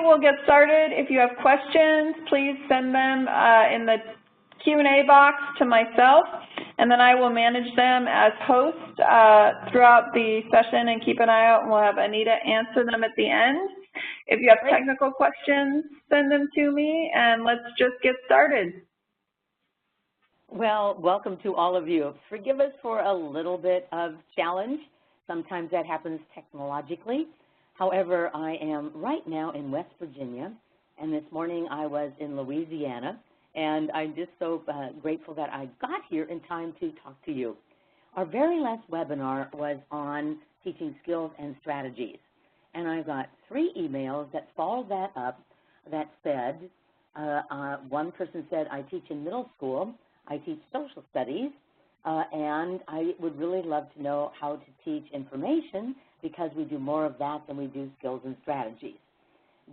We'll get started. If you have questions, please send them in the Q&A box to myself, and then I will manage them as host throughout the session and keep an eye out, and we'll have Anita answer them at the end. If you have technical questions, send them to me, and let's just get started. Well, welcome to all of you. Forgive us for a little bit of challenge. Sometimes that happens technologically. However, I am right now in West Virginia, and this morning I was in Louisiana, and I'm just so grateful that I got here in time to talk to you. Our very last webinar was on teaching skills and strategies, and I got 3 emails that followed that up that said, one person said, I teach in middle school, I teach social studies, and I would really love to know how to teach information because we do more of that than we do skills and strategies.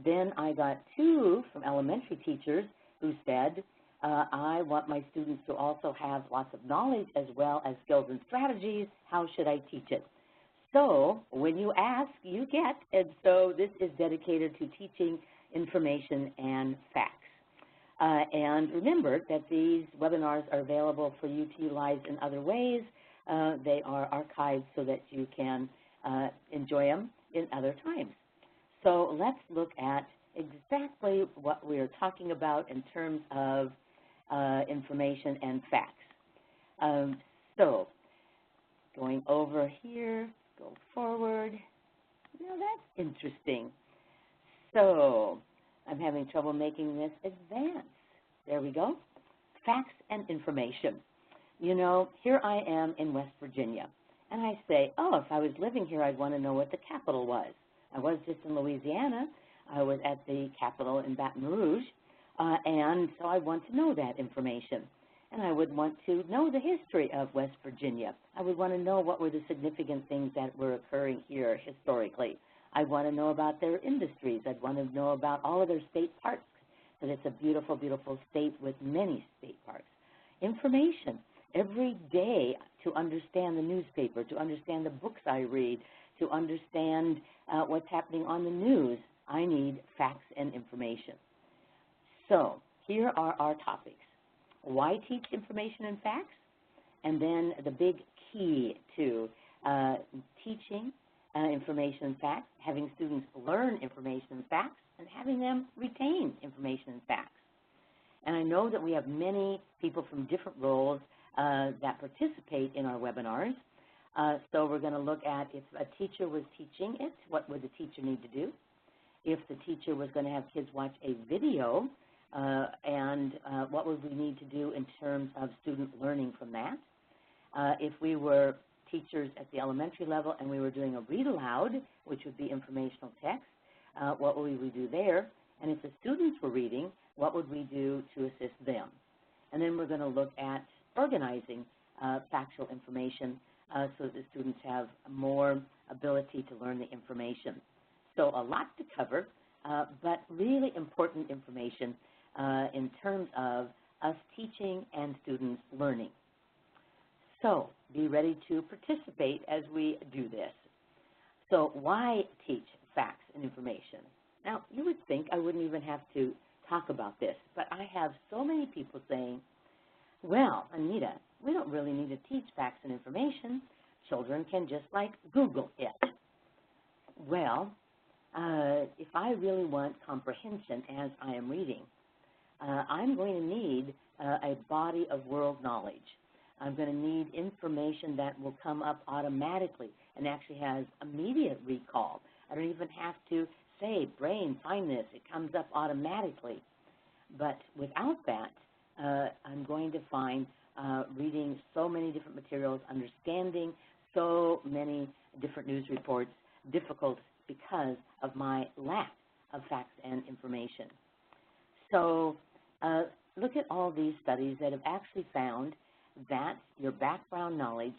Then I got 2 from elementary teachers who said, I want my students to also have lots of knowledge as well as skills and strategies. How should I teach it? So when you ask, you get, and so this is dedicated to teaching information and facts. And remember that these webinars are available for you to utilize in other ways. They are archived so that you can enjoy them in other times. So let's look at exactly what we are talking about in terms of information and facts. So going over here, go forward. Now that's interesting. So I'm having trouble making this advance. There we go. Facts and information. You know, here I am in West Virginia, and I say, oh, if I was living here, I'd want to know what the capital was. I was just in Louisiana. I was at the Capitol in Baton Rouge, and so I want to know that information. And I would want to know the history of West Virginia. I would want to know what were the significant things that were occurring here historically. I want to know about their industries. I'd want to know about all of their state parks, because it's a beautiful, beautiful state with many state parks. Information. Every day to understand the newspaper, to understand the books I read, to understand what's happening on the news, I need facts and information. So here are our topics. Why teach information and facts? And then the big key to teaching information and facts, having students learn information and facts, and having them retain information and facts. And I know that we have many people from different roles that participate in our webinars. So we're going to look at if a teacher was teaching it, what would the teacher need to do? If the teacher was going to have kids watch a video, and what would we need to do in terms of student learning from that? If we were teachers at the elementary level and we were doing a read aloud, which would be informational text, what would we do there? And if the students were reading, what would we do to assist them? And then we're going to look at organizing factual information so that the students have more ability to learn the information. So a lot to cover, but really important information in terms of us teaching and students learning. So be ready to participate as we do this. So why teach facts and information? Now, you would think I wouldn't even have to talk about this, but I have so many people saying, well, Anita, we don't really need to teach facts and information. Children can just, like, Google it. Well, if I really want comprehension as I am reading, I'm going to need a body of world knowledge. I'm going to need information that will come up automatically and actually has immediate recall. I don't even have to say, brain, find this. It comes up automatically. But without that, I'm going to find reading so many different materials, understanding so many different news reports difficult because of my lack of facts and information. So look at all these studies that have actually found that your background knowledge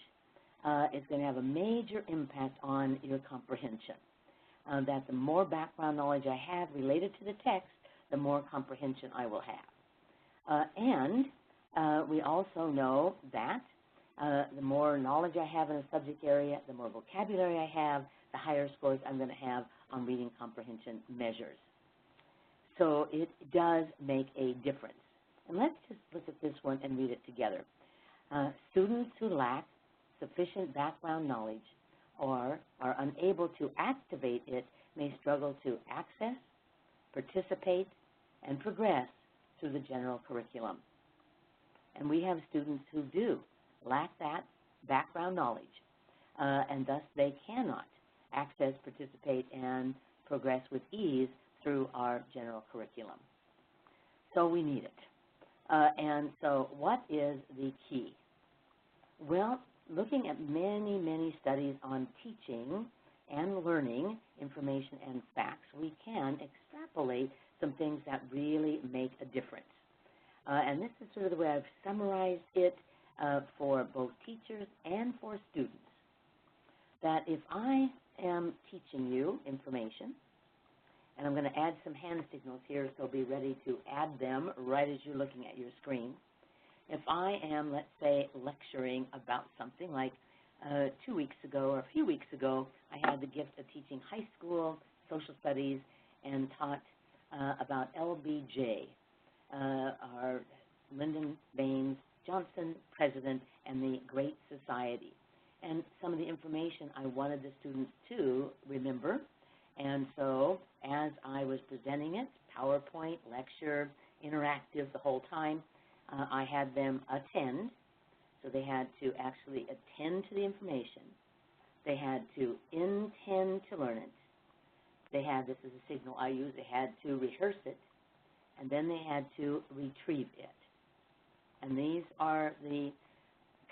is going to have a major impact on your comprehension. That the more background knowledge I have related to the text, the more comprehension I will have. And we also know that the more knowledge I have in a subject area, the more vocabulary I have, the higher scores I'm going to have on reading comprehension measures. So it does make a difference. And let's just look at this one and read it together. Students who lack sufficient background knowledge or are unable to activate it may struggle to access, participate, and progress through the general curriculum. And we have students who do lack that background knowledge, and thus they cannot access, participate, and progress with ease through our general curriculum. So we need it. And so what is the key? Well, looking at many, many studies on teaching and learning information and facts, we can extrapolate some things that really make a difference. And this is sort of the way I've summarized it for both teachers and for students, that if I am teaching you information, and I'm going to add some hand signals here, so be ready to add them right as you're looking at your screen. If I am, let's say, lecturing about something like 2 weeks ago or a few weeks ago, I had the gift of teaching high school social studies and taught about LBJ, our Lyndon Baines Johnson president and the Great Society. And some of the information I wanted the students to remember. And so as I was presenting it, PowerPoint, lecture, interactive the whole time, I had them attend. So they had to actually attend to the information. They had to intend to learn it. They had, this is a signal I use, they had to rehearse it. And then they had to retrieve it. And these are the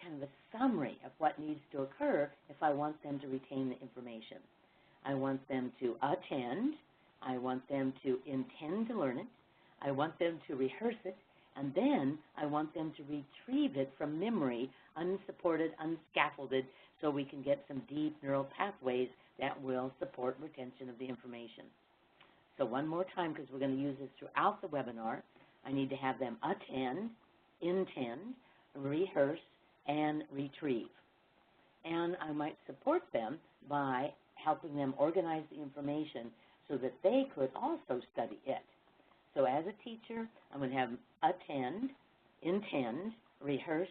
kind of a summary of what needs to occur if I want them to retain the information. I want them to attend. I want them to intend to learn it. I want them to rehearse it. And then I want them to retrieve it from memory, unsupported, unscaffolded, so we can get some deep neural pathways that will support retention of the information. So one more time, because we're going to use this throughout the webinar, I need to have them attend, intend, rehearse, and retrieve. And I might support them by helping them organize the information so that they could also study it. So as a teacher, I'm going to have them attend, intend, rehearse,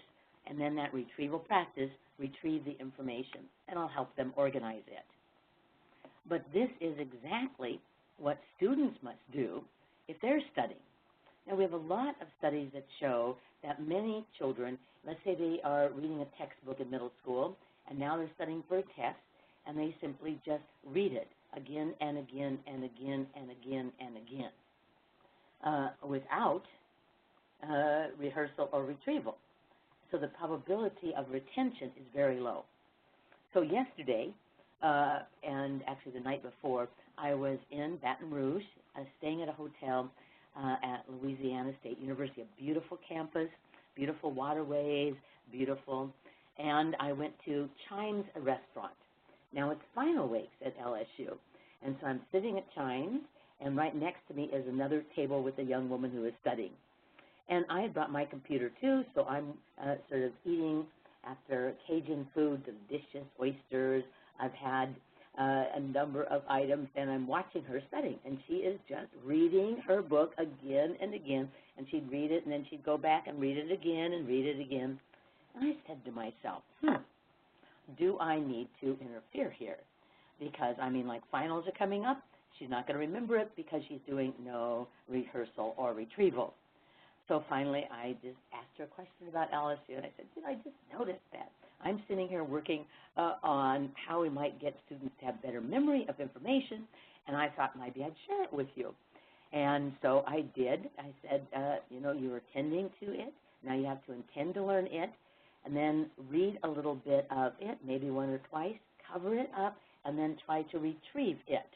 and then that retrieval practice, retrieve the information, and I'll help them organize it. But this is exactly what students must do if they're studying. Now, we have a lot of studies that show that many children, let's say they are reading a textbook in middle school, and now they're studying for a test, and they simply just read it again and again and again and again and again without rehearsal or retrieval. So the probability of retention is very low. So yesterday, and actually the night before, I was in Baton Rouge, staying at a hotel at Louisiana State University, a beautiful campus, beautiful waterways, beautiful. And I went to Chimes Restaurant. Now it's final weeks at LSU. And so I'm sitting at Chimes, and right next to me is another table with a young woman who is studying. And I had brought my computer too, so I'm sort of eating after Cajun food, delicious oysters. I've had a number of items, and I'm watching her studying. And she is just reading her book again and again, and she'd read it, and then she'd go back and read it again and read it again. And I said to myself, do I need to interfere here? Because, I mean, like finals are coming up. She's not going to remember it because she's doing no rehearsal or retrieval. So finally, I just asked her a question about LSU, and I said, did I just notice that? I'm sitting here working on how we might get students to have better memory of information, and I thought maybe I'd share it with you. And so I did. I said, you know, you're attending to it. Now you have to intend to learn it, and then read a little bit of it, maybe one or twice, cover it up, and then try to retrieve it.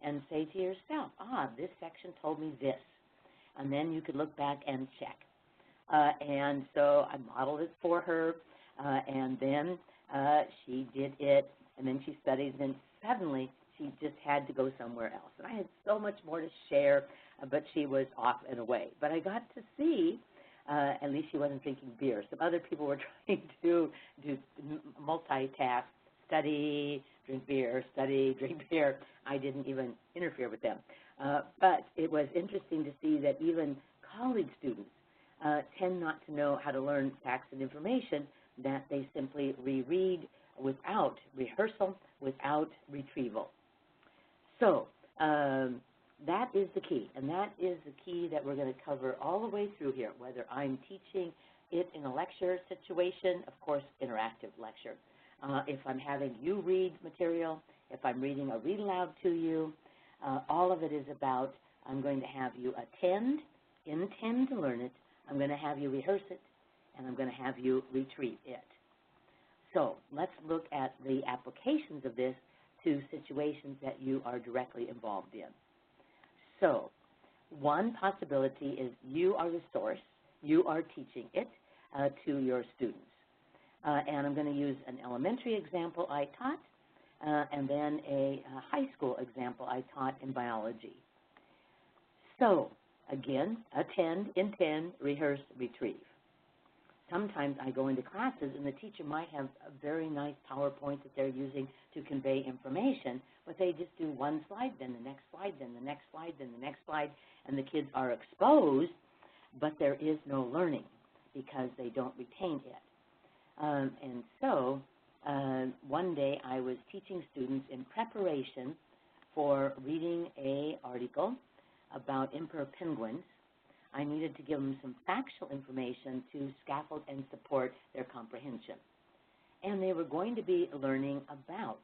And say to yourself, this section told me this. And then you could look back and check. And so I modeled it for her, and then she did it, and then she studied, and then suddenly she just had to go somewhere else. And I had so much more to share, but she was off and away. But I got to see, at least she wasn't drinking beer. Some other people were trying to do multitask study, drink beer, study, drink beer. I didn't even interfere with them. But it was interesting to see that even college students tend not to know how to learn facts and information, that they simply reread without rehearsal, without retrieval. So that is the key, and that is the key that we're going to cover all the way through here, whether I'm teaching it in a lecture situation, of course, interactive lecture. If I'm having you read material, if I'm reading a read aloud to you, all of it is about I'm going to have you intend to learn it, I'm going to have you rehearse it, and I'm going to have you retrieve it. So let's look at the applications of this to situations that you are directly involved in. So one possibility is you are the source. You are teaching it to your students. And I'm going to use an elementary example I taught and then a high school example I taught in biology. So again, attend, intend, rehearse, retrieve. Sometimes I go into classes and the teacher might have a very nice PowerPoint that they're using to convey information, but they just do one slide, then the next slide, then the next slide, then the next slide, and the kids are exposed, but there is no learning because they don't retain it. And so one day I was teaching students in preparation for reading an article about emperor penguins. I needed to give them some factual information to scaffold and support their comprehension. And they were going to be learning about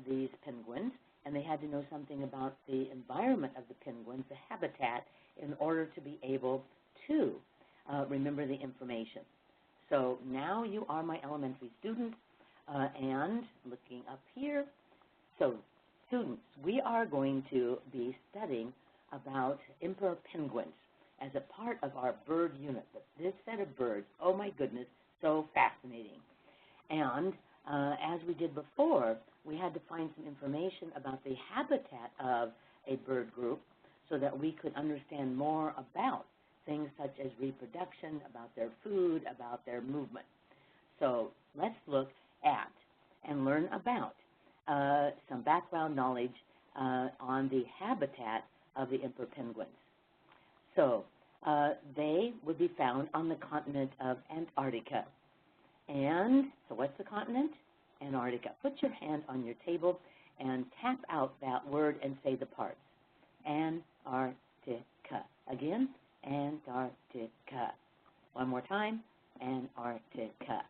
these penguins, and they had to know something about the environment of the penguins, the habitat, in order to be able to remember the information. So now you are my elementary students, and looking up here, so students, we are going to be studying about emperor penguins as a part of our bird unit. But this set of birds, oh my goodness, so fascinating. And as we did before, we had to find some information about the habitat of a bird group so that we could understand more about things such as reproduction, about their food, about their movement. So let's look at and learn about some background knowledge on the habitat of the emperor penguins. So they would be found on the continent of Antarctica. And so what's the continent? Antarctica. Put your hand on your table and tap out that word and say the parts. Antarctica. Again, Antarctica. One more time, Antarctica.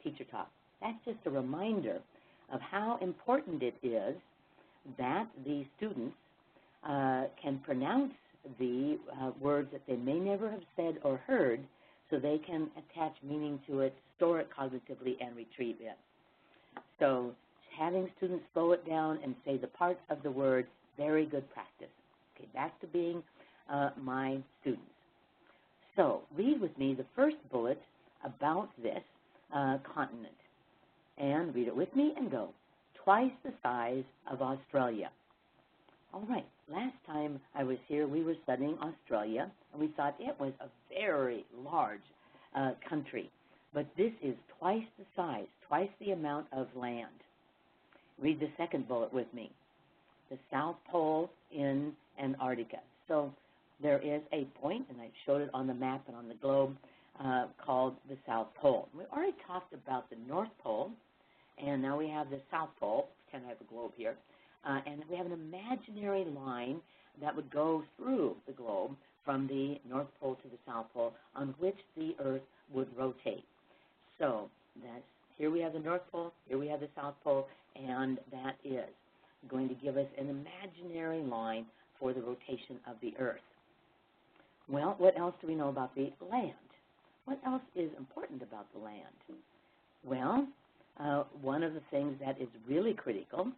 Teacher talk. That's just a reminder of how important it is that the students can pronounce the words that they may never have said or heard, so they can attach meaning to it, store it cognitively, and retrieve it. So having students slow it down and say the parts of the word, very good practice. Okay, back to being my students. So read with me the first bullet about this continent. And read it with me and go. Twice the size of Australia. All right, last time I was here, we were studying Australia, and we thought it was a very large country. But this is twice the size, twice the amount of land. Read the second bullet with me. The South Pole in Antarctica. So there is a point, and I showed it on the map and on the globe, called the South Pole. We already talked about the North Pole, and now we have the South Pole. Pretend I have a globe here. And we have an imaginary line that would go through the globe from the North Pole to the South Pole, on which the Earth would rotate. So that's, here we have the North Pole, here we have the South Pole, and that is going to give us an imaginary line for the rotation of the Earth. Well, what else do we know about the land? What else is important about the land? Well, one of the things that is really critical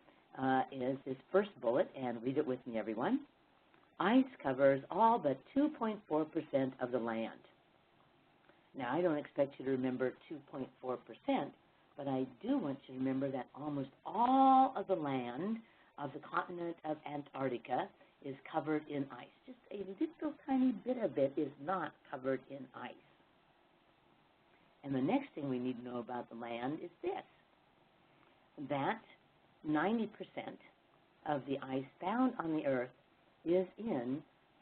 is this first bullet, and read it with me, everyone. Ice covers all but 2.4% of the land. Now, I don't expect you to remember 2.4%, but I do want you to remember that almost all of the land of the continent of Antarctica is covered in ice. Just a little tiny bit of it is not covered in ice. And the next thing we need to know about the land is this. that 90% of the ice found on the Earth is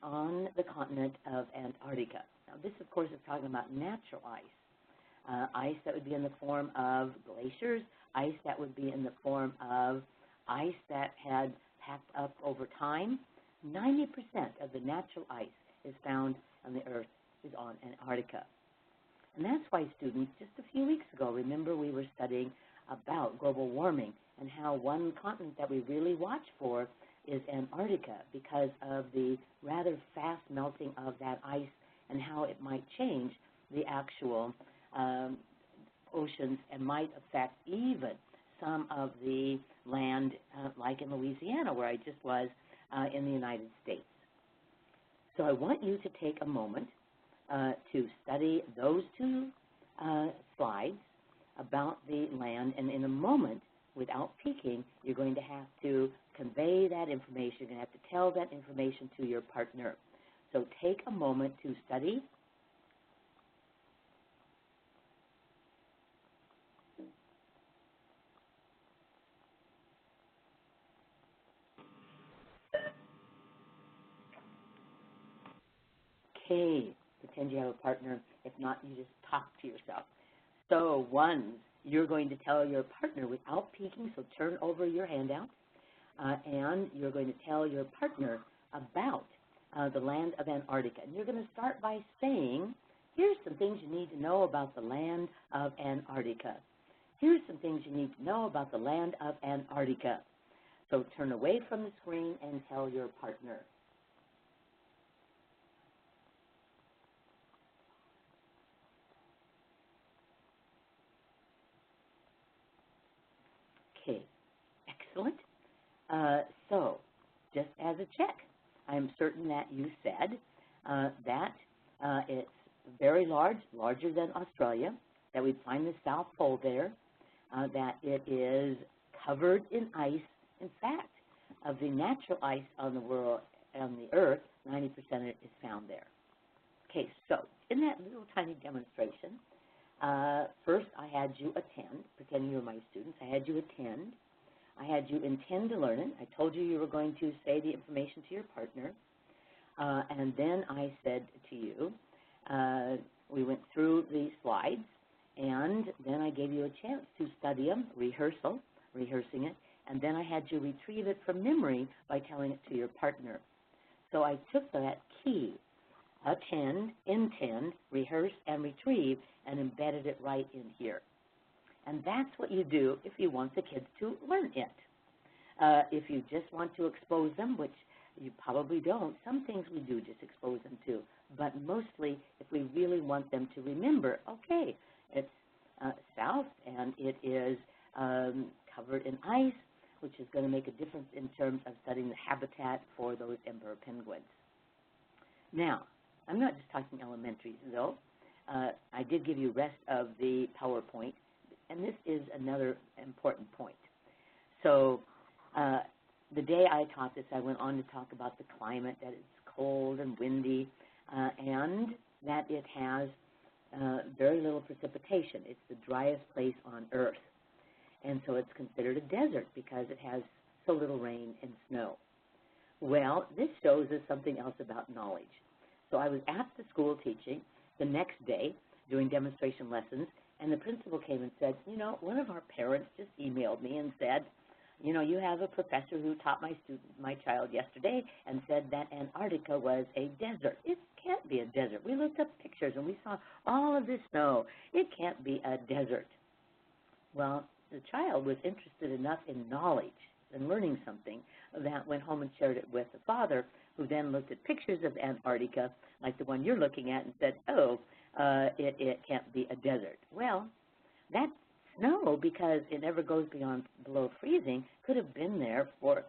on the continent of Antarctica. Now, this, of course, is talking about natural ice. Ice that would be in the form of glaciers, ice that would be in the form of ice that had packed up over time. 90% of the natural ice is found on the Earth is on Antarctica. And that's why students, just a few weeks ago, remember we were studying about global warming and how one continent that we really watch for is Antarctica because of the rather fast melting of that ice and how it might change the actual oceans and might affect even some of the land, like in Louisiana, where I just was, in the United States. So I want you to take a moment to study those two slides about the land, and in a moment, without peeking, you're going to have to convey that information. You're going to have to tell that information to your partner. So take a moment to study. Okay, pretend you have a partner. If not, you just talk to yourself. So one, you're going to tell your partner without peeking, so turn over your handout, and you're going to tell your partner about the land of Antarctica. And you're going to start by saying, here's some things you need to know about the land of Antarctica. Here's some things you need to know about the land of Antarctica. So turn away from the screen and tell your partner. Okay, excellent. So just as a check, I'm certain that you said that it's very large, larger than Australia, that we'd find the South Pole there, that it is covered in ice. In fact, of the natural ice on the world, on the Earth, 90% of it is found there. Okay, so in that little tiny demonstration, first I had you attend, pretending you were my students. I had you attend. I had you intend to learn it. I told you you were going to say the information to your partner. And then I said to you, we went through the slides, and then I gave you a chance to study them, rehearsing it, and then I had you retrieve it from memory by telling it to your partner. So I took that key, attend, intend, rehearse, and retrieve, and embedded it right in here. And that's what you do if you want the kids to learn it. If you just want to expose them, which you probably don't, some things we do just expose them to, but mostly if we really want them to remember, okay, it's south and it is covered in ice, which is going to make a difference in terms of studying the habitat for those emperor penguins. Now, I'm not just talking elementary, though. I did give you rest of the PowerPoint, and this is another important point. So the day I taught this, I went on to talk about the climate, that it's cold and windy, and that it has very little precipitation. It's the driest place on Earth. And so it's considered a desert because it has so little rain and snow. Well, this shows us something else about knowledge. So I was at the school teaching the next day doing demonstration lessons, and the principal came and said, you know, one of our parents just emailed me and said, you know, you have a professor who taught my child yesterday and said that Antarctica was a desert. It can't be a desert. We looked up pictures and we saw all of this snow. It can't be a desert. Well, the child was interested enough in knowledge and learning something that went home and shared it with the father, who then looked at pictures of Antarctica, like the one you're looking at, and said, oh, it can't be a desert. Well, that snow, because it never goes below freezing, could have been there for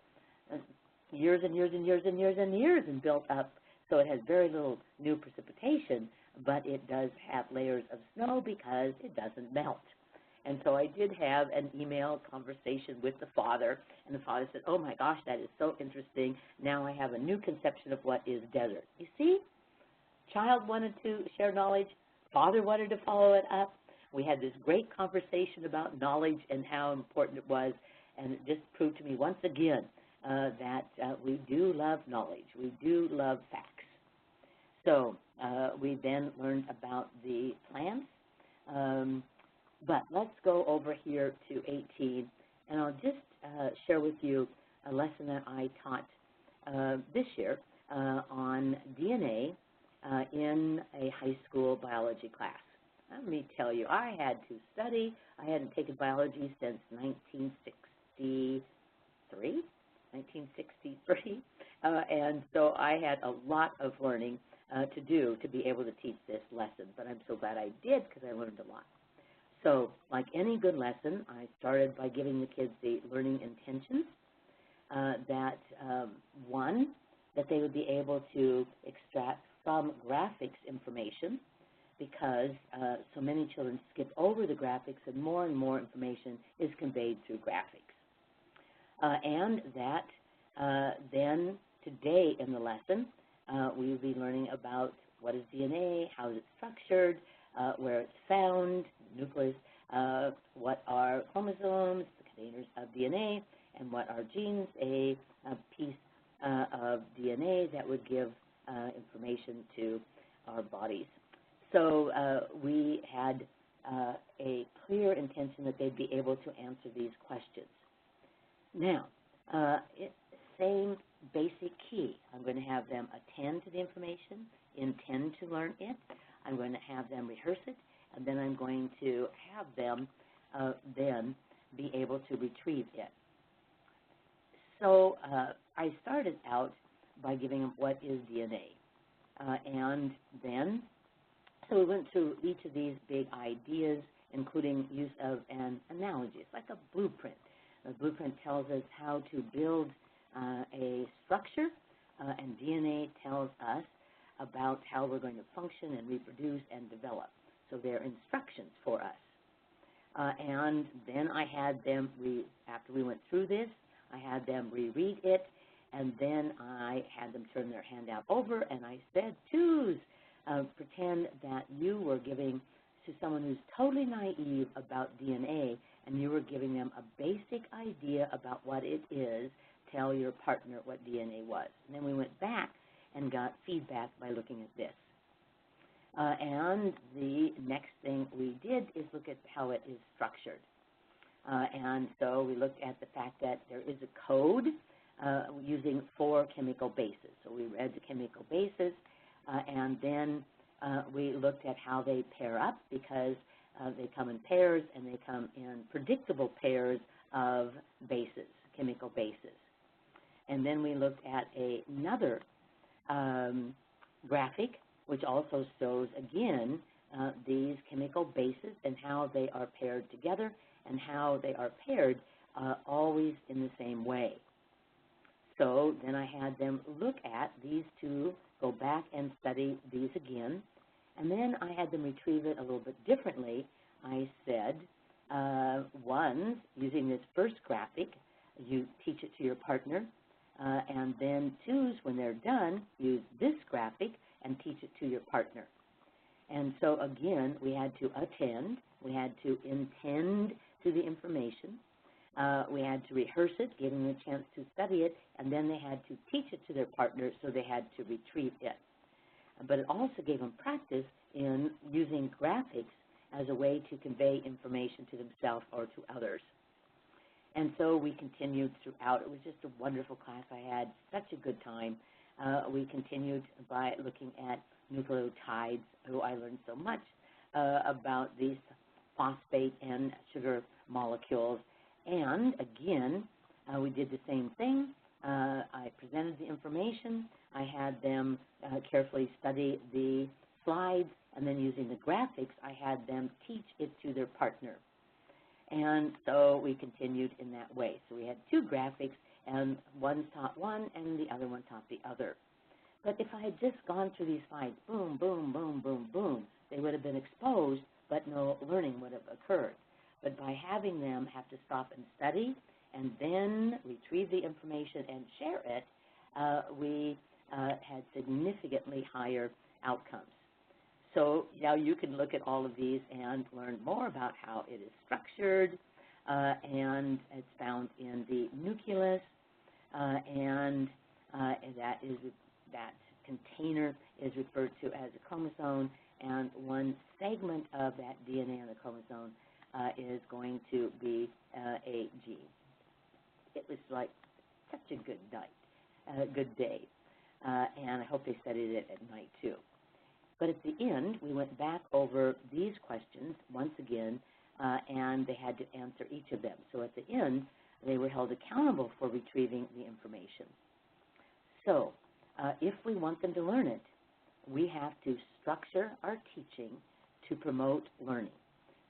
years and years and years and years and years and built up. So it has very little new precipitation, but it does have layers of snow because it doesn't melt. And so I did have an email conversation with the father, and the father said, oh my gosh, that is so interesting. Now I have a new conception of what is desert. You see, child wanted to share knowledge, father wanted to follow it up. we had this great conversation about knowledge and how important it was, and it just proved to me once again that we do love knowledge. We do love facts. So we then learned about the plants, but let's go over here to 18, and I'll just share with you a lesson that I taught this year on DNA in a high school biology class. Let me tell you, I had to study. I hadn't taken biology since 1963, and so I had a lot of learning to do to be able to teach this lesson, but I'm so glad I did because I learned a lot. So like any good lesson, I started by giving the kids the learning intentions, one, that they would be able to extract from graphics information, because so many children skip over the graphics and more information is conveyed through graphics. And that then today in the lesson, we will be learning about what is DNA, how is it structured, where it's found, nucleus, what are chromosomes, the containers of DNA, and what are genes, a piece of DNA that would give information to our bodies. So we had a clear intention that they'd be able to answer these questions. Now, same basic key. I'm going to have them attend to the information, intend to learn it. I'm going to have them rehearse it, and then I'm going to have them then be able to retrieve it. So I started out by giving them what is DNA. And then, so we went through each of these big ideas, including use of an analogy. It's like a blueprint. A blueprint tells us how to build a structure, and DNA tells us about how we're going to function and reproduce and develop. So they're instructions for us. And then I had them, after we went through this, I had them reread it, and then I had them turn their handout over, and I said, choose. Pretend that you were giving to someone who's totally naive about DNA, and you were giving them a basic idea about what it is. Tell your partner what DNA was. And then we went back and got feedback by looking at this. And the next thing we did is look at how it is structured. And so we looked at the fact that there is a code using 4 chemical bases. So we read the chemical bases, and then we looked at how they pair up, because they come in pairs, and they come in predictable pairs of bases, chemical bases. And then we looked at another graphic, which also shows, again, these chemical bases and how they are paired together, and how they are paired always in the same way. So then I had them look at these two, go back and study these again, and then I had them retrieve it a little bit differently. I said, one, using this first graphic, you teach it to your partner, and then 2s, when they're done, use this graphic and teach it to your partner. And so again, we had to attend, we had to intend to the information, we had to rehearse it, give them a chance to study it, and then they had to teach it to their partner, so they had to retrieve it. But it also gave them practice in using graphics as a way to convey information to themselves or to others. And so we continued throughout. It was just a wonderful class. I had such a good time. We continued by looking at nucleotides. Oh, I learned so much about these phosphate and sugar molecules. And again, we did the same thing. I presented the information. I had them carefully study the slides, and then using the graphics, I had them teach it to their partner. And so we continued in that way. So we had 2 graphics, and one taught one, and the other one taught the other. But if I had just gone through these slides, boom, boom, boom, boom, boom, they would have been exposed, but no learning would have occurred. But by having them have to stop and study, and then retrieve the information and share it, we had significantly higher outcomes. So now you can look at all of these and learn more about how it is structured, and it's found in the nucleus, and that container is referred to as a chromosome, and one segment of that DNA on the chromosome is going to be a gene. It was like such a good night, good day, and I hope they studied it at night too. But at the end, we went back over these questions once again, and they had to answer each of them. So at the end, they were held accountable for retrieving the information. So if we want them to learn it, we have to structure our teaching to promote learning.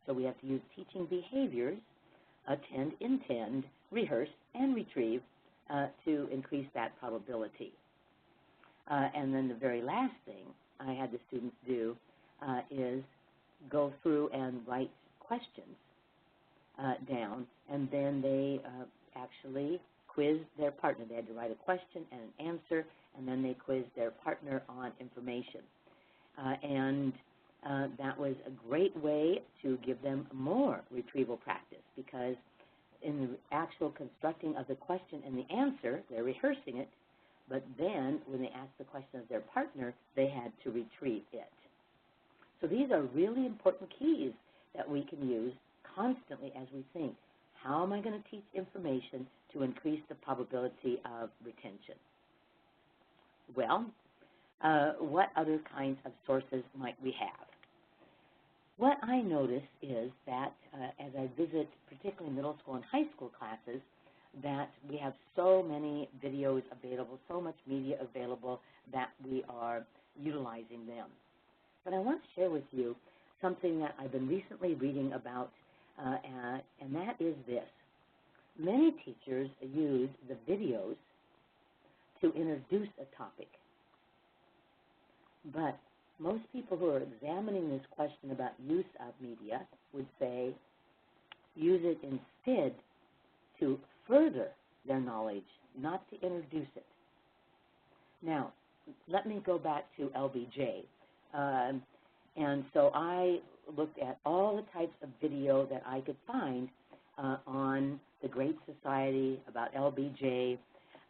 So we have to use teaching behaviors, attend, intend, rehearse, and retrieve to increase that probability. And then the very last thing I had the students do is go through and write questions down, and then they actually quizzed their partner. They had to write a question and an answer, and then they quizzed their partner on information. And that was a great way to give them more retrieval practice, because in the actual constructing of the question and the answer, they're rehearsing it, but then when they asked the question of their partner, they had to retrieve it. So these are really important keys that we can use constantly as we think, how am I going to teach information to increase the probability of retention? Well, what other kinds of sources might we have? What I notice is that as I visit particularly middle school and high school classes, that we have so many videos available, so much media available that we are utilizing them. But I want to share with you something that I've been recently reading about, and that is this. Many teachers use the videos to introduce a topic, but most people who are examining this question about use of media would say use it instead to further their knowledge, not to introduce it. Now, let me go back to LBJ. And so I looked at all the types of video that I could find on the Great Society, about LBJ,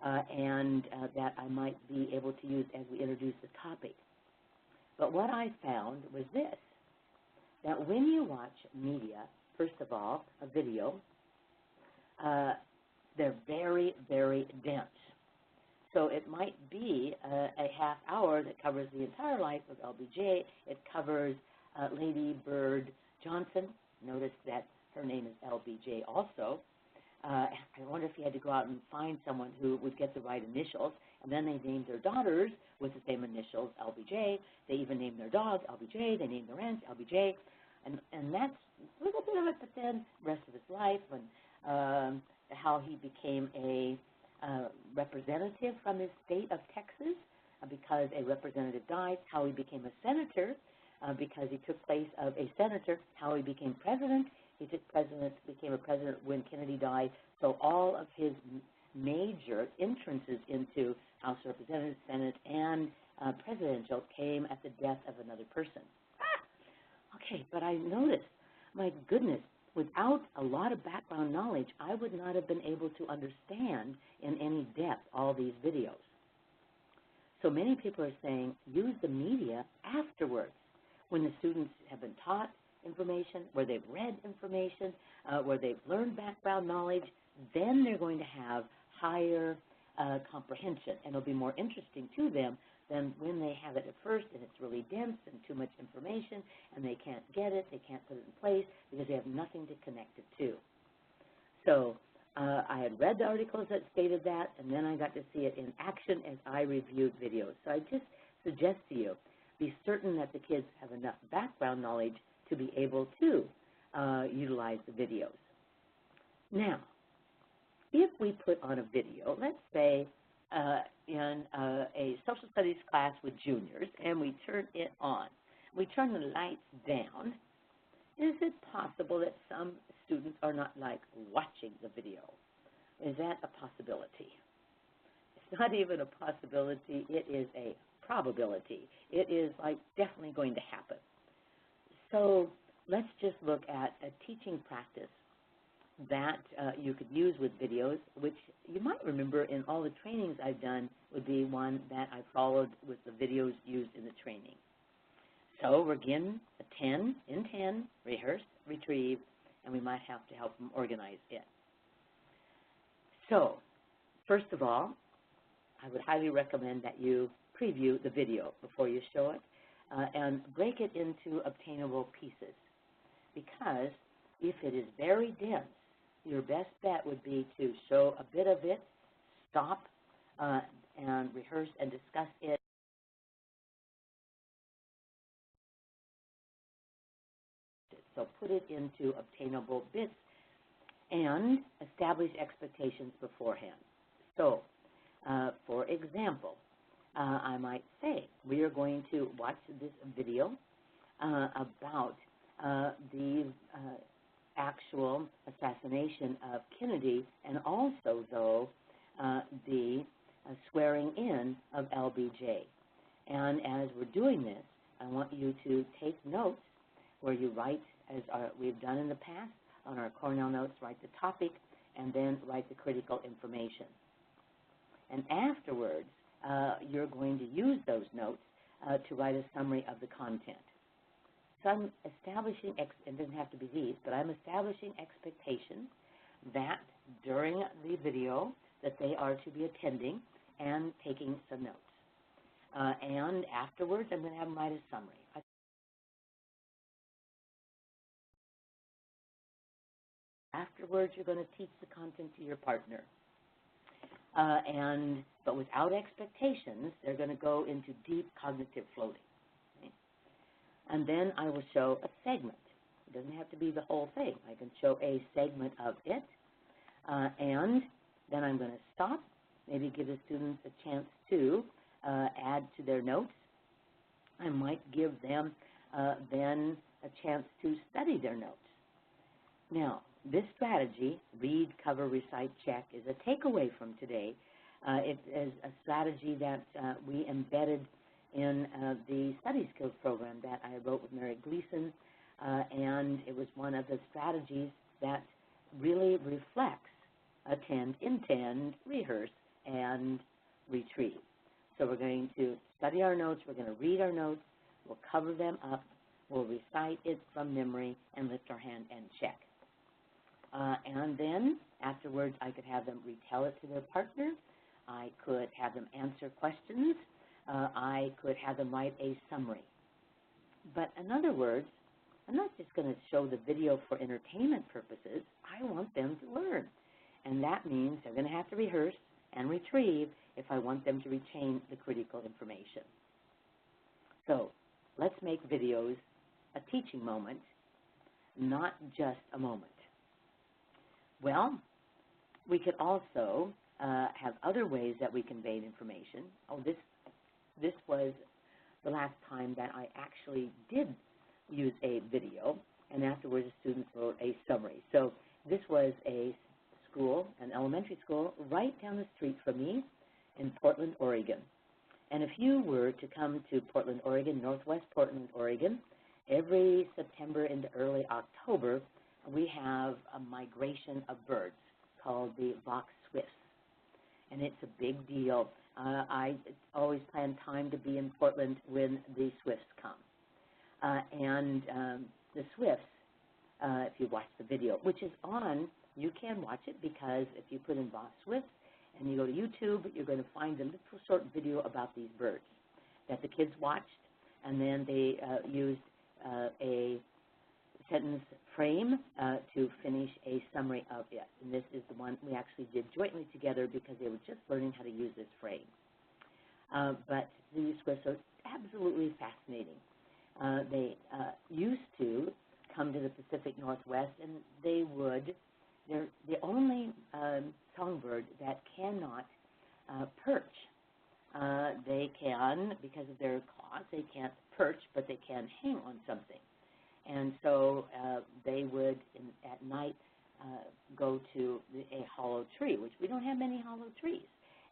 and that I might be able to use as we introduce the topic. But what I found was this, that when you watch media, first of all, a video, they're very, very dense. So it might be a half hour that covers the entire life of LBJ. It covers Lady Bird Johnson. Notice that her name is LBJ also. I wonder if you had to go out and find someone who would get the right initials. And then they named their daughters with the same initials, LBJ. They even named their dog LBJ. They named the ranch LBJ. And that's a little bit of it, but then the rest of his life and how he became a representative from his state of Texas because a representative died, how he became a senator because he took place of a senator, how he became president. He became a president when Kennedy died. So all of his major entrances into House of Representatives, Senate, and presidential came at the death of another person. Okay, but I noticed, my goodness, without a lot of background knowledge, I would not have been able to understand in any depth all these videos. So many people are saying use the media afterwards when the students have been taught information, where they've read information, where they've learned background knowledge. Then they're going to have higher comprehension, and it'll be more interesting to them than when they have it at first and it's really dense and too much information and they can't get it, they can't put it in place because they have nothing to connect it to. So I had read the articles that stated that, and then I got to see it in action as I reviewed videos. So I just suggest to you, be certain that the kids have enough background knowledge to be able to utilize the videos. Now, if we put on a video, let's say in a social studies class with juniors, and we turn it on, we turn the lights down, is it possible that some students are not like watching the video? Is that a possibility? It's not even a possibility, it is a probability. It is like definitely going to happen. So let's just look at a teaching practice that you could use with videos, which you might remember in all the trainings I've done would be one that I followed with the videos used in the training. So we're again a 10 in 10, rehearse, retrieve, and we might have to help them organize it. So first of all, I would highly recommend that you preview the video before you show it and break it into obtainable pieces, because if it is very dense, your best bet would be to show a bit of it, stop, and rehearse and discuss it. So put it into obtainable bits and establish expectations beforehand. So, for example, I might say we are going to watch this video about the actual assassination of Kennedy, and also, though, the swearing in of LBJ. And as we're doing this, I want you to take notes where you write, as we've done in the past, on our Cornell notes, write the topic, and then write the critical information. And afterwards, you're going to use those notes to write a summary of the content. So I'm establishing, it doesn't have to be these, but I'm establishing expectations that during the video that they are to be attending and taking some notes. And afterwards, I'm going to have them write a summary. Afterwards, you're going to teach the content to your partner. But without expectations, they're going to go into deep cognitive floating. Okay? And then I will show a segment. It doesn't have to be the whole thing. I can show a segment of it. And then I'm going to stop, maybe give the students a chance to add to their notes. I might give them then a chance to study their notes. Now, this strategy, read, cover, recite, check, is a takeaway from today. It is a strategy that we embedded in the Study Skills program that I wrote with Mary Gleason, and it was one of the strategies that really reflects attend, intend, rehearse, and retrieve. So we're going to study our notes, we're going to read our notes, we'll cover them up, we'll recite it from memory, and lift our hand and check. And then afterwards, I could have them retell it to their partner. I could have them answer questions. I could have them write a summary. But in other words, I'm not just going to show the video for entertainment purposes. I want them to learn. And that means they're going to have to rehearse and retrieve if I want them to retain the critical information. So let's make videos a teaching moment, not just a moment. Well, we could also have other ways that we convey information. Oh, this was the last time that I actually did use a video, and afterwards the students wrote a summary. So this was a school, an elementary school, right down the street from me in Portland, Oregon. And if you were to come to Portland, Oregon, northwest Portland, Oregon, every September into early October, we have a migration of birds called the Vox swifts, and it's a big deal. I always plan time to be in Portland when the swifts come. And the swifts, if you watch the video, which is on, you can watch it, because if you put in Vox swifts and you go to YouTube, you're going to find a little short video about these birds that the kids watched, and then they used a sentence frame to finish a summary of it. And this is the one we actually did jointly together because they were just learning how to use this frame. But these swifts are absolutely fascinating. They used to come to the Pacific Northwest, and they're the only songbird that cannot perch. They can, because of their claws, they can't perch, but they can hang on something. And so they would, at night, go to a hollow tree, which we don't have many hollow trees.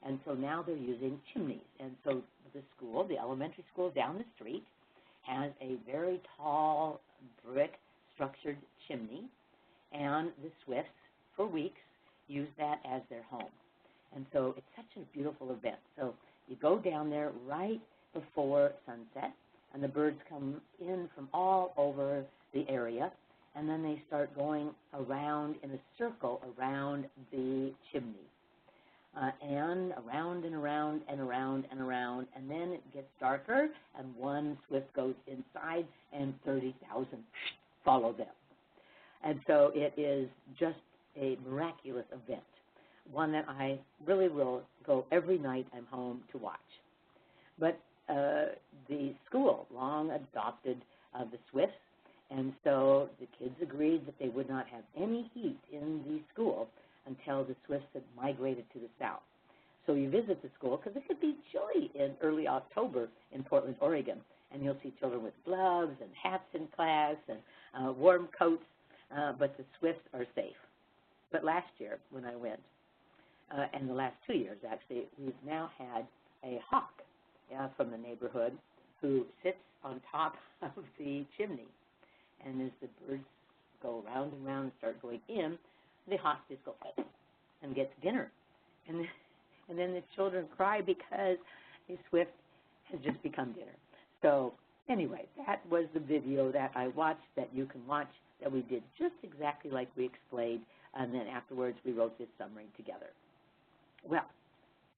And so now they're using chimneys. And so the school, the elementary school down the street, has a very tall brick structured chimney, and the Swifts, for weeks, use that as their home. And so it's such a beautiful event. So you go down there right before sunset, and the birds come in from all over the area, and then they start going around in a circle around the chimney. And around and around and around and around, and then it gets darker, and one Swift goes inside, and 30,000 follow them. And so it is just a miraculous event, one that I really will go every night I'm home to watch. But the school long adopted the Swifts, and so the kids agreed that they would not have any heat in the school until the Swifts had migrated to the south. So you visit the school, because it could be chilly in early October in Portland, Oregon, and you'll see children with gloves and hats in class and warm coats, but the Swifts are safe. But last year when I went, and the last 2 years actually, we've now had a hawk from the neighborhood who sits on top of the chimney. And as the birds go round and round and start going in, the hawk just goes and gets dinner. And then the children cry because a Swift has just become dinner. So anyway, that was the video that I watched, that you can watch, that we did just exactly like we explained, and then afterwards we wrote this summary together. Well,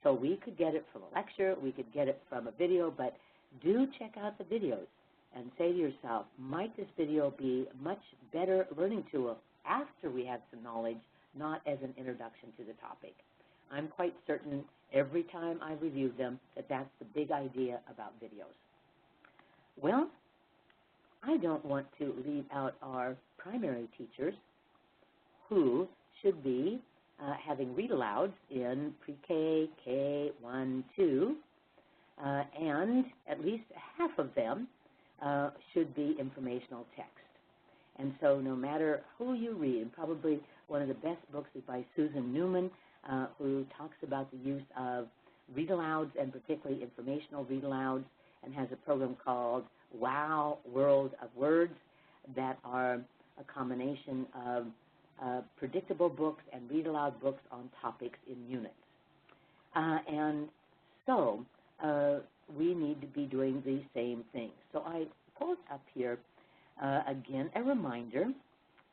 so we could get it from a lecture, we could get it from a video, but do check out the videos and say to yourself, might this video be a much better learning tool after we have some knowledge, not as an introduction to the topic. I'm quite certain every time I review them that that's the big idea about videos. Well, I don't want to leave out our primary teachers who should be having read-alouds in pre-K, K, 1, 2, and at least half of them should be informational text. And so no matter who you read, and probably one of the best books is by Susan Newman, who talks about the use of read-alouds, and particularly informational read-alouds, and has a program called Wow World of Words that are a combination of predictable books and read-aloud books on topics in units. And so we need to be doing the same thing. So I pulled up here, again, a reminder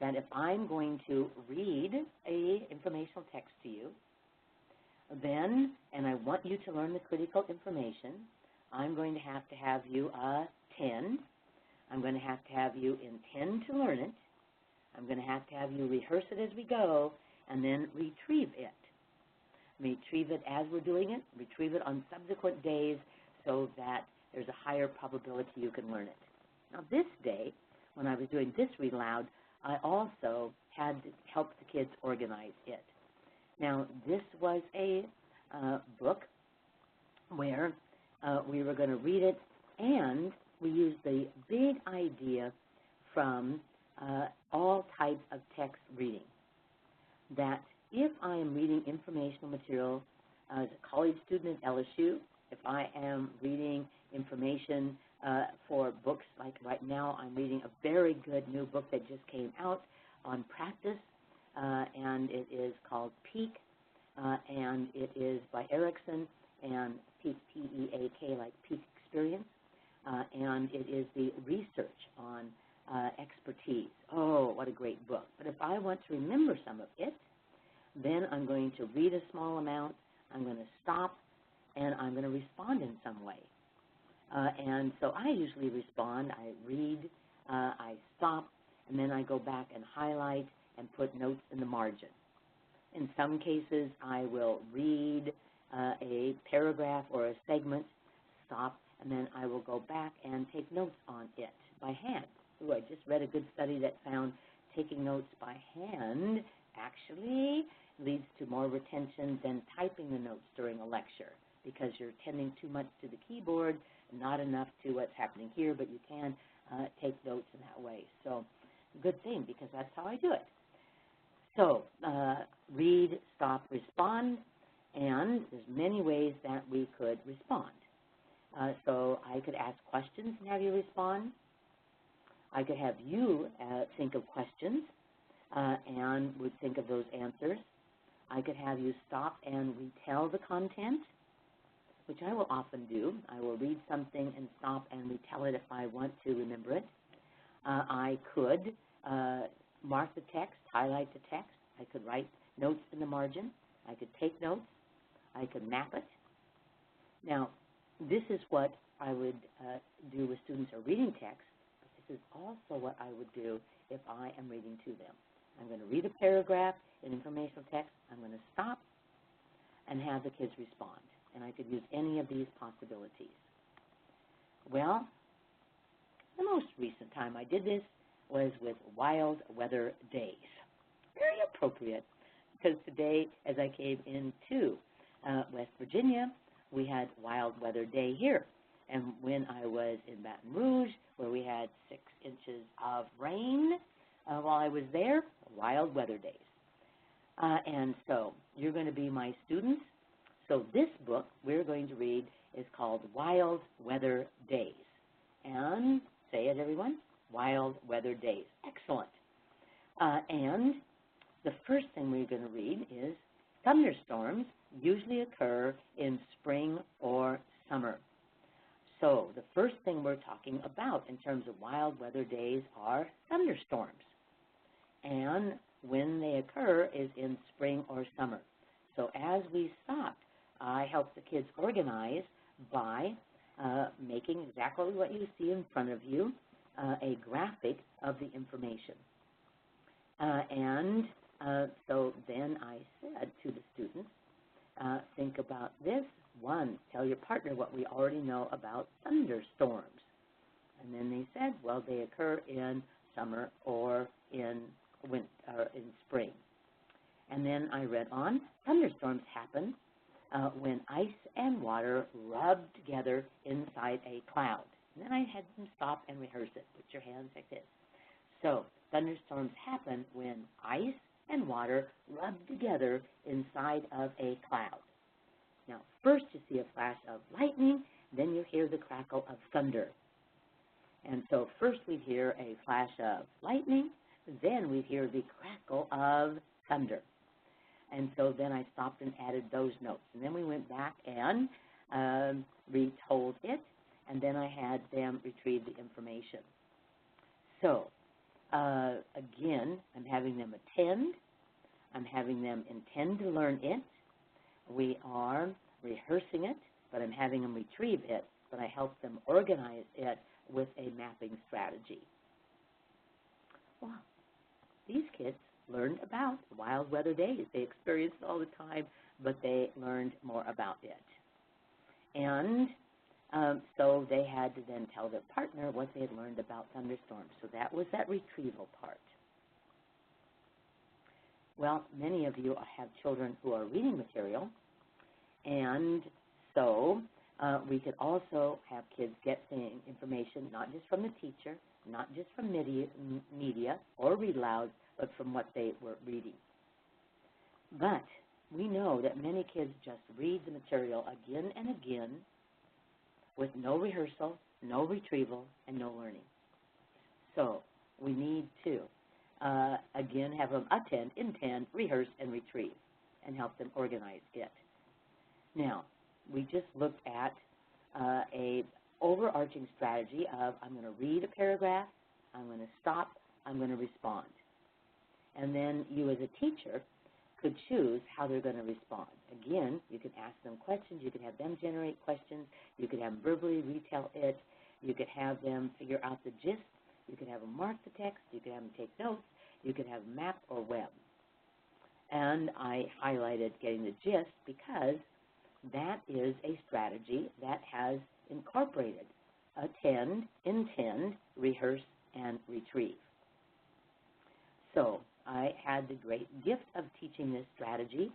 that if I'm going to read a informational text to you, then, and I want you to learn the critical information, I'm going to have you 10. I'm going to have you intend to learn it. I'm going to have you rehearse it as we go, and then retrieve it. Retrieve it as we're doing it, retrieve it on subsequent days so that there's a higher probability you can learn it. Now this day, when I was doing this read aloud, I also had to help the kids organize it. Now this was a book where we were going to read it, and we used the big idea from all types of text reading, that if I am reading informational material as a college student at LSU, if I am reading information for books, like right now I'm reading a very good new book that just came out on practice, and it is called Peak, and it is by Erickson, and Peak, P-E-A-K, like Peak Experience, and it is the research on expertise. Oh, what a great book. But if I want to remember some of it, then I'm going to read a small amount, I'm going to stop, and I'm going to respond in some way. And so I usually respond. I read, I stop, and then I go back and highlight and put notes in the margin. In some cases, I will read a paragraph or a segment, stop, and then I will go back and take notes on it by hand. Ooh, I just read a good study that found taking notes by hand actually leads to more retention than typing the notes during a lecture, because you're tending too much to the keyboard, not enough to what's happening here, but you can take notes in that way. So good thing, because that's how I do it. So read, stop, respond, and there's many ways that we could respond. So I could ask questions and have you respond. I could have you think of questions and would think of those answers. I could have you stop and retell the content, which I will often do. I will read something and stop and retell it if I want to remember it. I could mark the text, highlight the text. I could write notes in the margin. I could take notes. I could map it. Now, this is what I would do with students who are reading text, but this is also what I would do if I am reading to them. I'm going to read a paragraph in informational text. I'm going to stop and have the kids respond. And I could use any of these possibilities. Well, the most recent time I did this was with wild weather days. Very appropriate, because today, as I came into West Virginia, we had wild weather day here. And when I was in Baton Rouge, where we had 6 inches of rain while I was there, wild weather days. And so you're going to be my students. So this book we're going to read is called Wild Weather Days. And say it, everyone, Wild Weather Days. Excellent. And the first thing we're going to read is thunderstorms usually occur in spring or summer. So the first thing we're talking about in terms of wild weather days are thunderstorms. And when they occur is in spring or summer. So as we stopped, I helped the kids organize by making exactly what you see in front of you, a graphic of the information. So then I said to the students, think about this. 1, tell your partner what we already know about thunderstorms. And then they said, well, they occur in summer or in winter, or in spring. And then I read on, thunderstorms happen when ice and water rub together inside a cloud. And then I had them stop and rehearse it. Put your hands like this. So thunderstorms happen when ice and water rub together inside of a cloud. Now, first you see a flash of lightning, then you hear the crackle of thunder. And so first we'd hear a flash of lightning, then we'd hear the crackle of thunder. And so then I stopped and added those notes. And then we went back and retold it, and then I had them retrieve the information. So, again, I'm having them attend. I'm having them intend to learn it. We are rehearsing it, but I'm having them retrieve it, but I help them organize it with a mapping strategy. Wow. These kids learned about wild weather days. They experienced it all the time, but they learned more about it. And so they had to then tell their partner what they had learned about thunderstorms. So that was that retrieval part. Well, many of you have children who are reading material, and so we could also have kids get information not just from the teacher, not just from media or read aloud, but from what they were reading. But we know that many kids just read the material again and again with no rehearsal, no retrieval, and no learning. So we need to, again, have them attend, intend, rehearse, and retrieve, and help them organize it. Now, we just looked at a overarching strategy of I'm going to read a paragraph, I'm going to stop, I'm going to respond. And then you as a teacher could choose how they're going to respond. Again, you could ask them questions, you could have them generate questions, you could have them verbally retell it, you could have them figure out the gist, you could have them mark the text, you could have them take notes, you could have map or web. And I highlighted getting the gist because that is a strategy that has incorporated attend, intend, rehearse, and retrieve. So I had the great gift of teaching this strategy.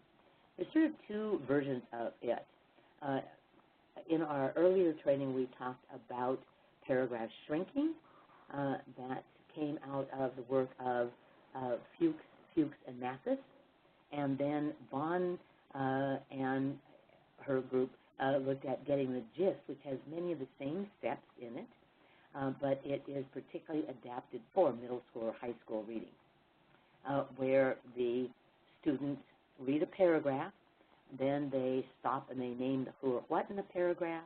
There's sort of 2 versions of it. In our earlier training, we talked about paragraph shrinking. That came out of the work of Fuchs, and Mathis. And then Vaughn and her group looked at Getting the Gist, which has many of the same steps in it, but it is particularly adapted for middle school or high school reading, where the students read a paragraph, then they stop and they name the who or what in the paragraph,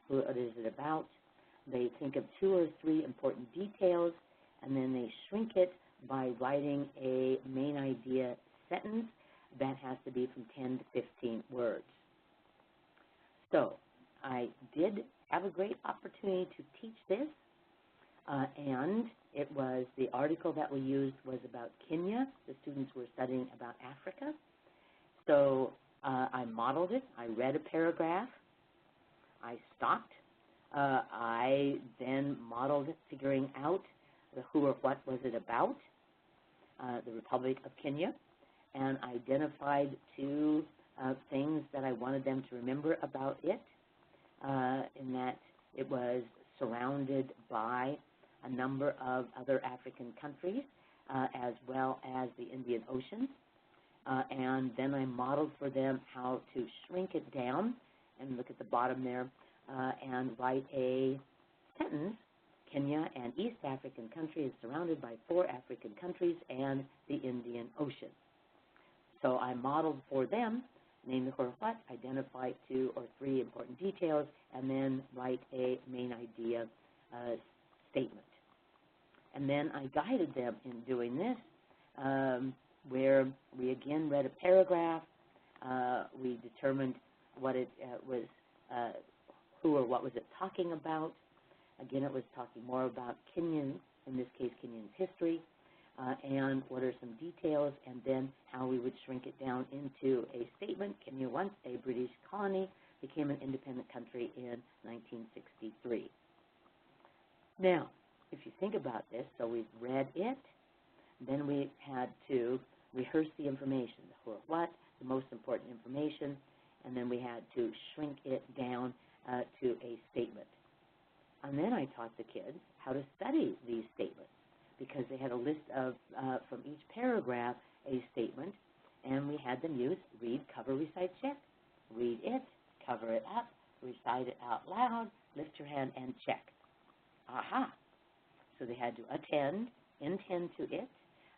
who it is it about. They think of 2 or 3 important details, and then they shrink it by writing a main idea sentence that has to be from 10 to 15 words. So I did have a great opportunity to teach this, and it was, the article that we used was about Kenya. The students were studying about Africa. So I modeled it. I read a paragraph. I stopped. I then modeled it, figuring out the who or what was it about, the Republic of Kenya, and identified 2 things that I wanted them to remember about it, in that it was surrounded by a number of other African countries, as well as the Indian Ocean. And then I modeled for them how to shrink it down, and look at the bottom there, and write a sentence. Kenya, an East African country, is surrounded by 4 African countries and the Indian Ocean. So I modeled for them, name the who or what, identify 2 or 3 important details, and then write a main idea statement. And then I guided them in doing this, where we again read a paragraph. We determined what it was, who or what was it talking about. Again, it was talking more about Kenyan, in this case Kenyan's history, and what are some details, and then how we would shrink it down into a statement. Kenya, once a British colony, became an independent country in 1963. Now, if you think about this, so we've read it, then we had to rehearse the information, the who or what, the most important information, and then we had to shrink it down to a statement. And then I taught the kids how to study these statements, because they had a list of, from each paragraph, a statement, and we had them use read, cover, recite, check. Read it, cover it up, recite it out loud, lift your hand, and check. Aha! So they had to intend to it,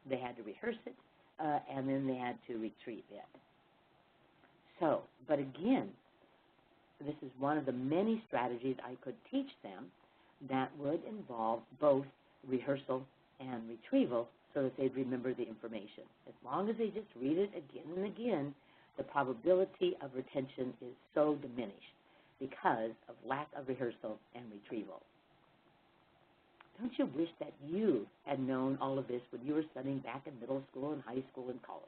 they had to rehearse it, and then they had to retrieve it. So, but again, this is one of the many strategies I could teach them that would involve both rehearsal and retrieval, so that they'd remember the information. As long as they just read it again and again, the probability of retention is so diminished because of lack of rehearsal and retrieval. Don't you wish that you had known all of this when you were studying back in middle school and high school and college?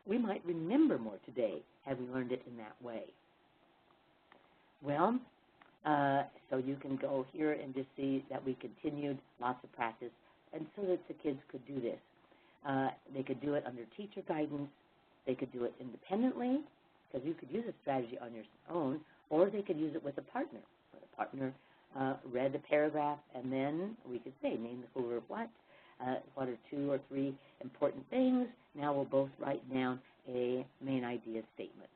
We might remember more today had we learned it in that way. Well, so you can go here and just see that we continued lots of practice, and so that the kids could do this. They could do it under teacher guidance. They could do it independently, because you could use a strategy on your own, or they could use it with a partner. The partner read the paragraph, and then we could say, name the who or what are 2 or 3 important things. Now we'll both write down a main idea statement.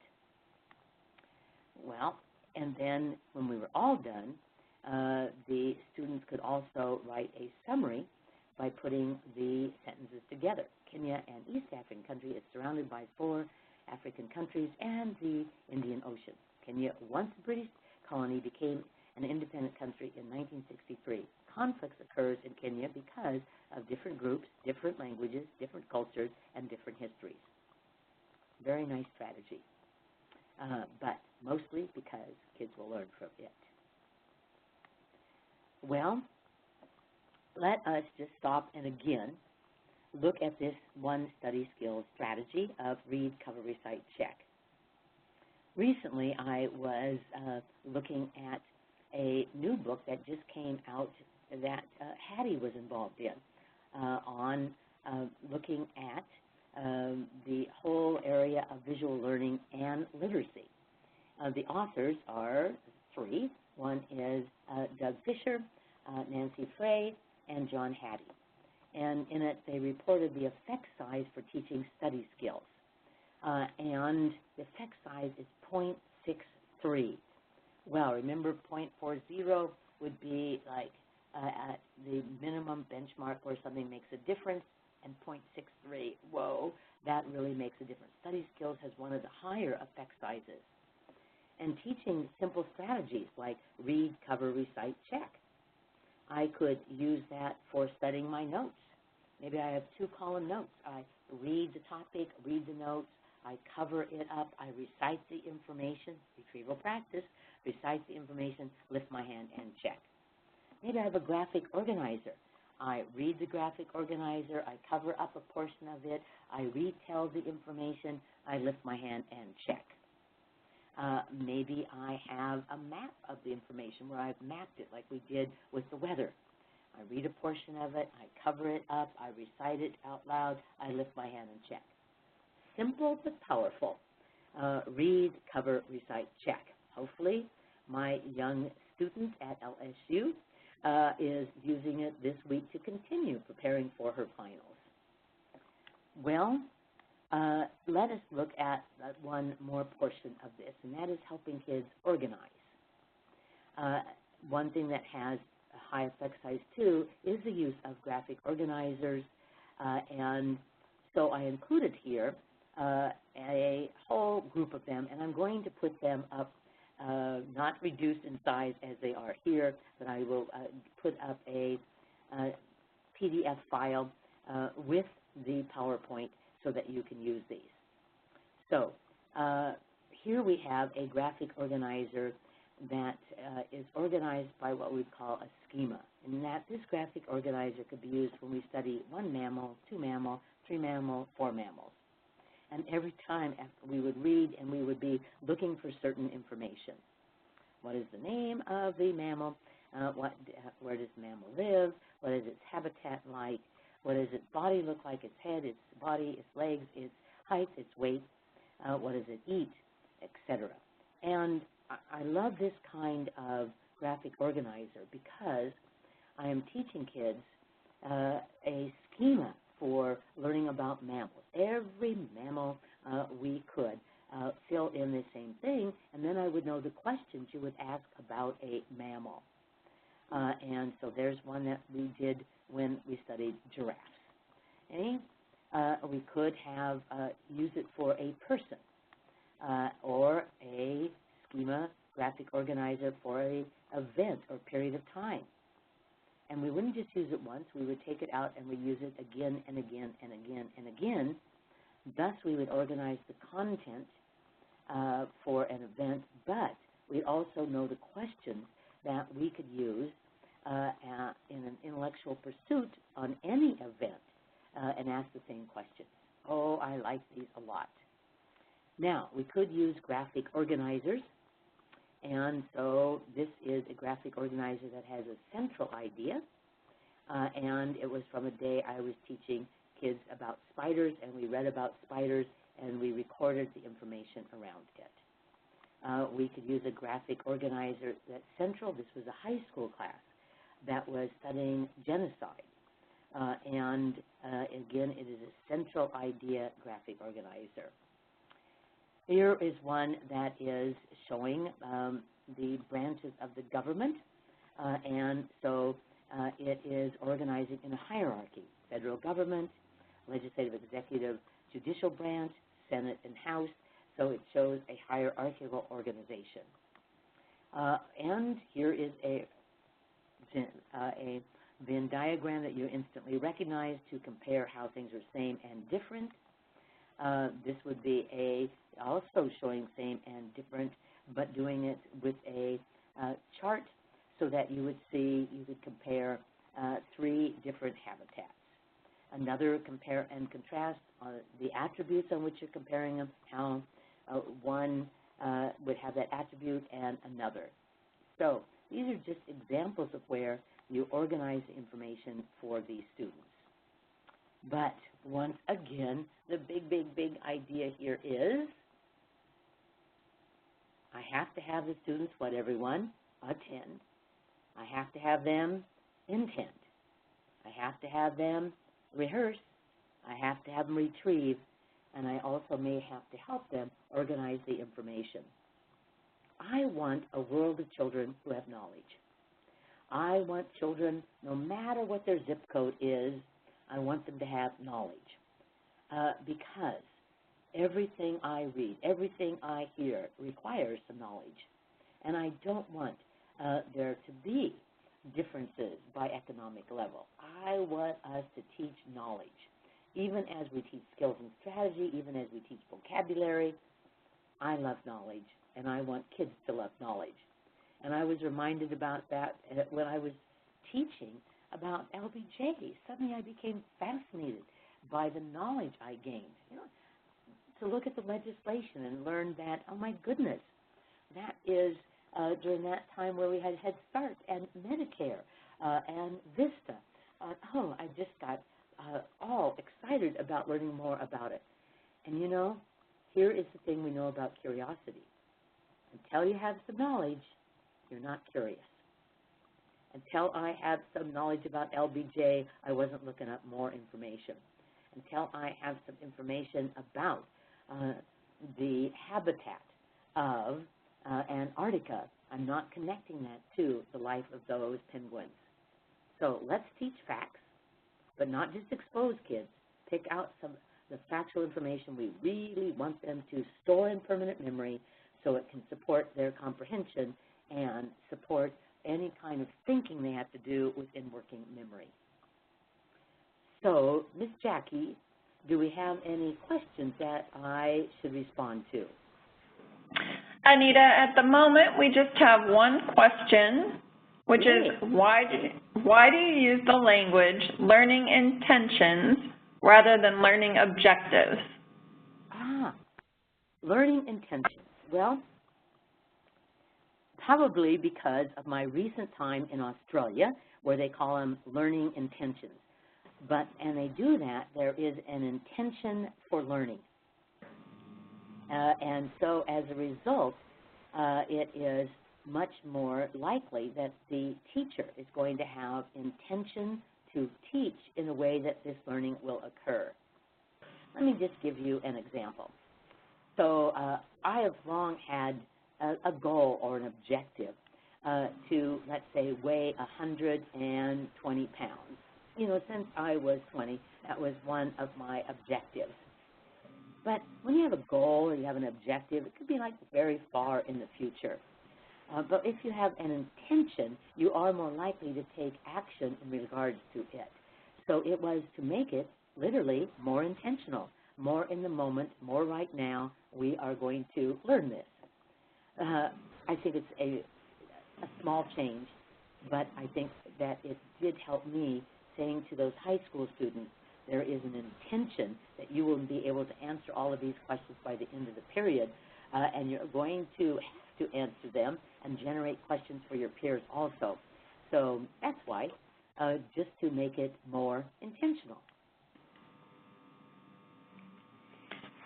Well, and then when we were all done, the students could also write a summary by putting the sentences together. Kenya, an East African country, is surrounded by 4 African countries and the Indian Ocean. Kenya, once a British colony, became an independent country in 1963. Conflicts occurs in Kenya because of different groups, different languages, different cultures, and different histories. Very nice strategy, but mostly because kids will learn from it. Well, let us just stop and again look at this one study skills strategy of read, cover, recite, check. Recently, I was looking at a new book that just came out that Hattie was involved in on looking at the whole area of visual learning and literacy. The authors are 3. One is Doug Fisher, Nancy Frey, and John Hattie. And in it, they reported the effect size for teaching study skills. And the effect size is 0.63. Well, remember 0.40 would be like at the minimum benchmark where something makes a difference, and 0.63, whoa, that really makes a difference. Study skills has one of the higher effect sizes. And teaching simple strategies like read, cover, recite, check. I could use that for studying my notes. Maybe I have 2-column notes. I read the topic, read the notes, I cover it up, I recite the information, retrieval practice, recite the information, lift my hand, and check. Maybe I have a graphic organizer. I read the graphic organizer, I cover up a portion of it, I retell the information, I lift my hand and check. Maybe I have a map of the information where I've mapped it like we did with the weather. I read a portion of it, I cover it up, I recite it out loud, I lift my hand and check. Simple but powerful. Read, cover, recite, check. Hopefully my young student at LSU is using it this week to continue preparing for her finals. Well, let us look at one more portion of this, and that is helping kids organize. One thing that has a high effect size too is the use of graphic organizers, and so I included here a whole group of them, and I'm going to put them up, not reduced in size as they are here, but I will put up a PDF file with the PowerPoint so that you can use these. So here we have a graphic organizer that is organized by what we call a schema, and that this graphic organizer could be used when we study 1 mammal, 2 mammal, 3 mammal, 4 mammals. And every time after we would read and we would be looking for certain information. What is the name of the mammal? Where does the mammal live? What is its habitat like? What does its body look like? Its head, its body, its legs, its height, its weight? What does it eat, etc. And I love this kind of graphic organizer because I am teaching kids a schema for learning about mammals. Every mammal we could fill in the same thing, and then I would know the questions you would ask about a mammal. And so there's one that we did when we studied giraffes. Okay? We could have use it for a person or a schema graphic organizer for an event or period of time. And we wouldn't just use it once. We would take it out and we use it again and again and again and again. Thus, we would organize the content for an event, but we also know the questions that we could use in an intellectual pursuit on any event and ask the same questions. Oh, I like these a lot. Now, we could use graphic organizers. And so this is a graphic organizer that has a central idea, and it was from a day I was teaching kids about spiders, and we read about spiders, and we recorded the information around it. We could use a graphic organizer that's central. This was a high school class that was studying genocide. And again, it is a central idea graphic organizer. Here is one that is showing the branches of the government, and so it is organizing in a hierarchy: federal government, legislative, executive, judicial branch, Senate, and House. So it shows a hierarchical organization. And here is a Venn diagram that you instantly recognize to compare how things are same and different. This would be also showing same and different, but doing it with a chart so that you would compare 3 different habitats. Another compare and contrast the attributes on which you're comparing them, how one would have that attribute and another. So these are just examples of where you organize the information for these students. But once again, the big idea here is I have to have the students, what everyone, attend. I have to have them intend. I have to have them rehearse. I have to have them retrieve. And I also may have to help them organize the information. I want a world of children who have knowledge. I want children, no matter what their zip code is, I want them to have knowledge. Because everything I read, everything I hear requires some knowledge. And I don't want there to be differences by economic level. I want us to teach knowledge, even as we teach skills and strategy, even as we teach vocabulary. I love knowledge, and I want kids to love knowledge. And I was reminded about that when I was teaching about LBJ. Suddenly I became fascinated by the knowledge I gained. You know, to look at the legislation and learn that, oh my goodness, that is during that time where we had Head Start and Medicare and VISTA. I just got all excited about learning more about it. And you know, here is the thing we know about curiosity. Until you have some knowledge, you're not curious. Until I have some knowledge about LBJ, I wasn't looking up more information. Until I have some information about the habitat of Antarctica, I'm not connecting that to the life of those penguins. So let's teach facts, but not just expose kids. Pick out some of the factual information we really want them to store in permanent memory so it can support their comprehension and support any kind of thinking they have to do within working memory. So, Ms. Jackie, do we have any questions that I should respond to? Anita, at the moment, we just have one question, which is why do you use the language learning intentions rather than learning objectives? Learning intentions. Well, probably because of my recent time in Australia, where they call them learning intentions. And they do that, there is an intention for learning. And so as a result, it is much more likely that the teacher is going to have intention to teach in a way that this learning will occur. Let me just give you an example. So I have long had a goal or an objective to, let's say, weigh 120 pounds. You know, since I was 20, that was one of my objectives. But when you have a goal or you have an objective, it could be like very far in the future. But if you have an intention, you are more likely to take action in regards to it. So it was to make it literally more intentional, more in the moment, more right now. We are going to learn this. I think it's a small change, but I think that it did help me saying to those high school students, there is an intention that you will be able to answer all of these questions by the end of the period, and you're going to have to answer them and generate questions for your peers also. So that's why, just to make it more intentional.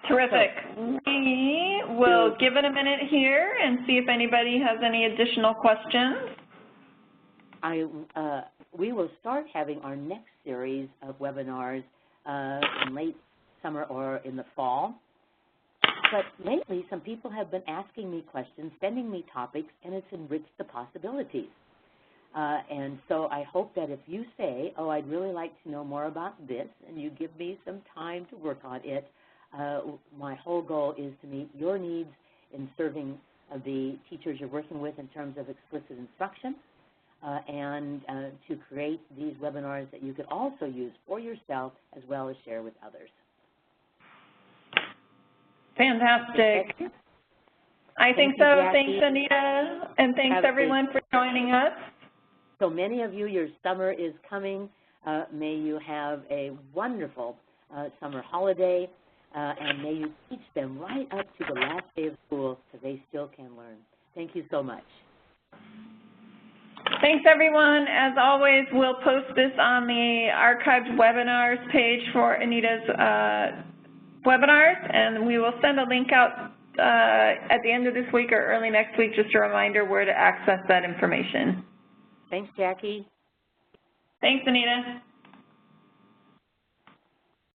Terrific. We will give it a minute here and see if anybody has any additional questions. We will start having our next series of webinars in late summer or in the fall. But lately, some people have been asking me questions, sending me topics, and it's enriched the possibilities. And so I hope that if you say, oh, I'd really like to know more about this, and you give me some time to work on it, my whole goal is to meet your needs in serving the teachers you're working with in terms of explicit instruction, and to create these webinars that you could also use for yourself as well as share with others. Fantastic. I think so. Thanks, Anita, and thanks everyone for joining us. So many of you, your summer is coming. May you have a wonderful summer holiday, and may you teach them right up to the last day of school so they still can learn. Thank you so much. Thanks, everyone. As always, we'll post this on the archived webinars page for Anita's webinars, and we will send a link out at the end of this week or early next week, just a reminder where to access that information. Thanks, Jackie. Thanks, Anita.